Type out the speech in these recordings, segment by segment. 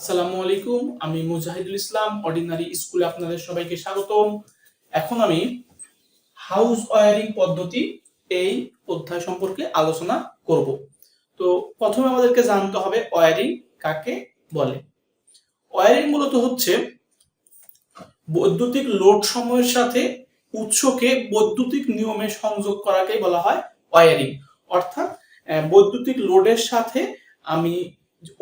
আসসালামু আলাইকুম, আমি মুজাহিদুল ইসলাম অর্ডিনারি স্কুলে আপনাদের সবাইকে স্বাগতম। এখন আমি হাউস ওয়্যারিং পদ্ধতি এই অধ্যায় সম্পর্কে আলোচনা করব। তো প্রথমে আমাদেরকে জানতে হবে ওয়্যারিং কাকে বলে। ওয়্যারিং মূলত হচ্ছে বৈদ্যুতিক লোড সময়ের সাথে উৎসকে বৈদ্যুতিক নিয়মে সংযোগ করাকেই বলা হয় ওয়্যারিং। অর্থাৎ বৈদ্যুতিক লোডের সাথে আমি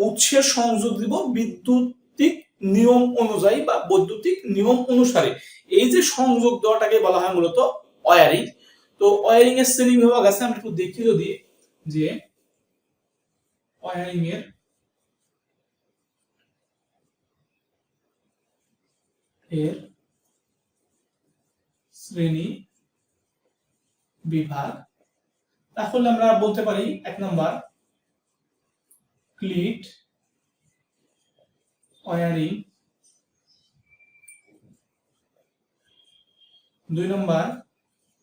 উৎসের সংযোগ দিব বিদ্যুতিক নিয়ম অনুযায়ী বা বৈদ্যুতিক নিয়ম অনুসারে। এই যে সংযোগ দেওয়াটাকে বলা হয় মূলত ওয়্যারিং। তো ওয়্যারিং এর শ্রেণী বিভাগ আছে, আমরা একটু দেখি যদি যে ওয়্যারিং এর শ্রেণী বিভাগ, তাহলে আমরা বলতে পারি 1 number cleat wiring, 2 number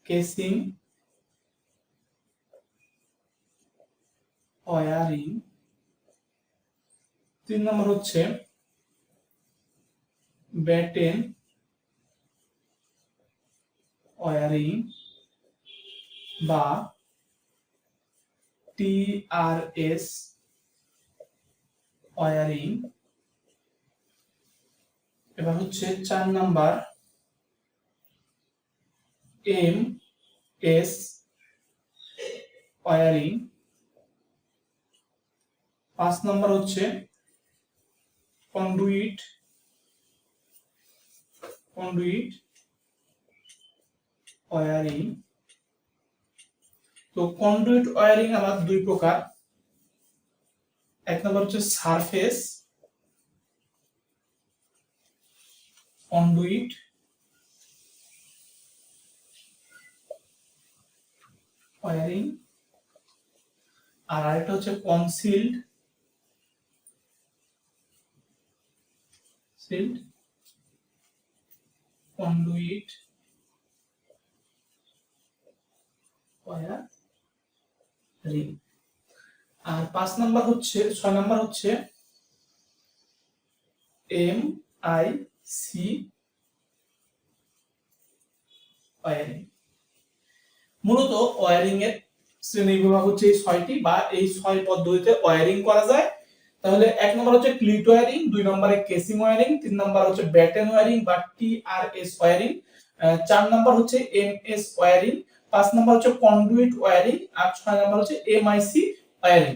casing wiring, 3 number হচ্ছে ব্যাটেন ওয়্যারিং বা টিআরএস ওয়্যারিং। এবার হচ্ছে 4 number M S wiring, 5 number হচ্ছে কন্ডুইট ওয়্যারিং। তো কন্ডুইট ওয়্যারিং আবার দুই প্রকার। 1 নাম্বার হচ্ছে সারফেস কন্ডুইট ওয়্যারিং, আর আরেকটা হচ্ছে কনসিল্ড কন্ডুইট ওয়্যারিং। আর 5 নাম্বার হচ্ছে 6 নাম্বার হচ্ছে এম আই সি ওয়্যারিং। মূলত ওয়্যারিং এর শ্রেণী বিভাগ হচ্ছে এই 6টি বা এই 6 পদ্ধতিতে ওয়্যারিং করা যায়। তাহলে 1 নম্বর হচ্ছে ক্লিট ওয়্যারিং, 2 নম্বরে কেসিং ওয়্যারিং, 3 নম্বর হচ্ছে ব্যাটেন ওয়্যারিং বা টিআরএস ওয়্যারিং, 4 নম্বর হচ্ছে এমএস ওয়্যারিং, 5 নম্বর হচ্ছে কন্ডুইট ওয়্যারিং, আর 6 নম্বর হচ্ছে এমআইসি ওয়্যারিং।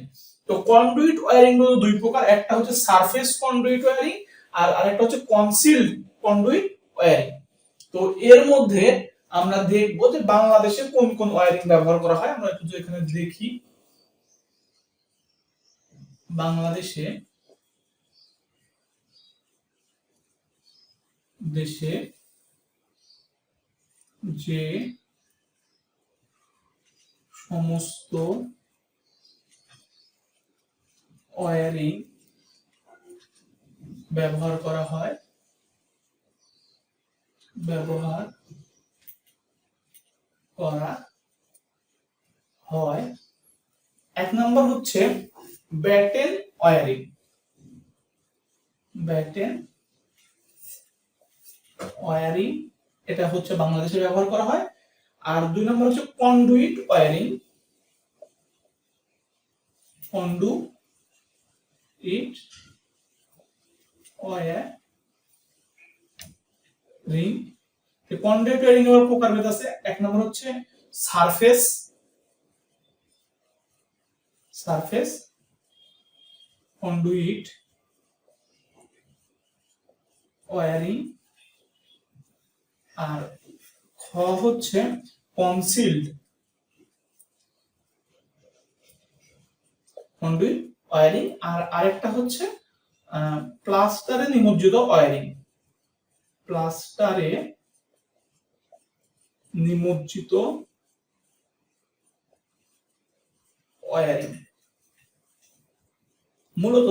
তো কন্ডুইট ওয়্যারিং গুলো দুই প্রকার, একটা হচ্ছে সারফেস কন্ডুইট ওয়্যারিং আর আরেকটা হচ্ছে কনসিল্ড কন্ডুইট ওয়্যারিং। তো এর মধ্যে আমরা দেখব যে বাংলাদেশে কোন কোন ওয়্যারিং ব্যবহার করা হয়। আমরা একটু এখানে দেখি বাংলাদেশে যে সমস্ত ওয়্যারিং ব্যবহার করা হয় 1 নম্বর হচ্ছে ব্যাটেন ওয়্যারিং। এটা হচ্ছে বাংলাদেশে ব্যবহার করা হয়। আর 2 নম্বর হচ্ছে কন্ডুইট ওয়্যারিং। কন্ডুইট ওয়্যারিং এর প্রকারভেদ আছে। 1 নম্বর হচ্ছে সারফেস কন্ডুইট ওয়্যারিং, আর খ হচ্ছে কনসিল্ড কন্ডুইট ওয়্যারিং, আর আরেকটা হচ্ছে প্লাস্টারে নিমজ্জিত ওয়্যারিং। মূলত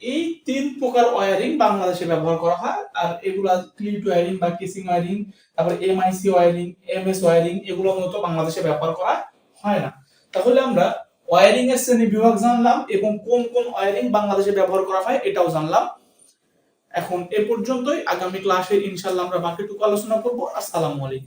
এই 3 প্রকার ওয়্যারিং বাংলাদেশে ব্যবহার করা হয়। আর এগুলা ক্লিট ওয়্যারিং বা কেসিং ওয়্যারিং, তারপর এমআইসি ওয়্যারিং, এমএস ওয়্যারিং, এগুলো মূলত বাংলাদেশে ব্যবহার করা হয় না। তাহলে আমরা ওয়্যারিং এর শ্রেণী বিভাগ জানলাম এবং কোন কোন ওয়্যারিং বাংলাদেশে ব্যবহার করা হয় এটাও জানলাম। এখন এ পর্যন্তই, আগামী ক্লাসে ইনশাআল্লাহ আমরা বাকিটুকু আলোচনা করব। আসসালামু আলাইকুম।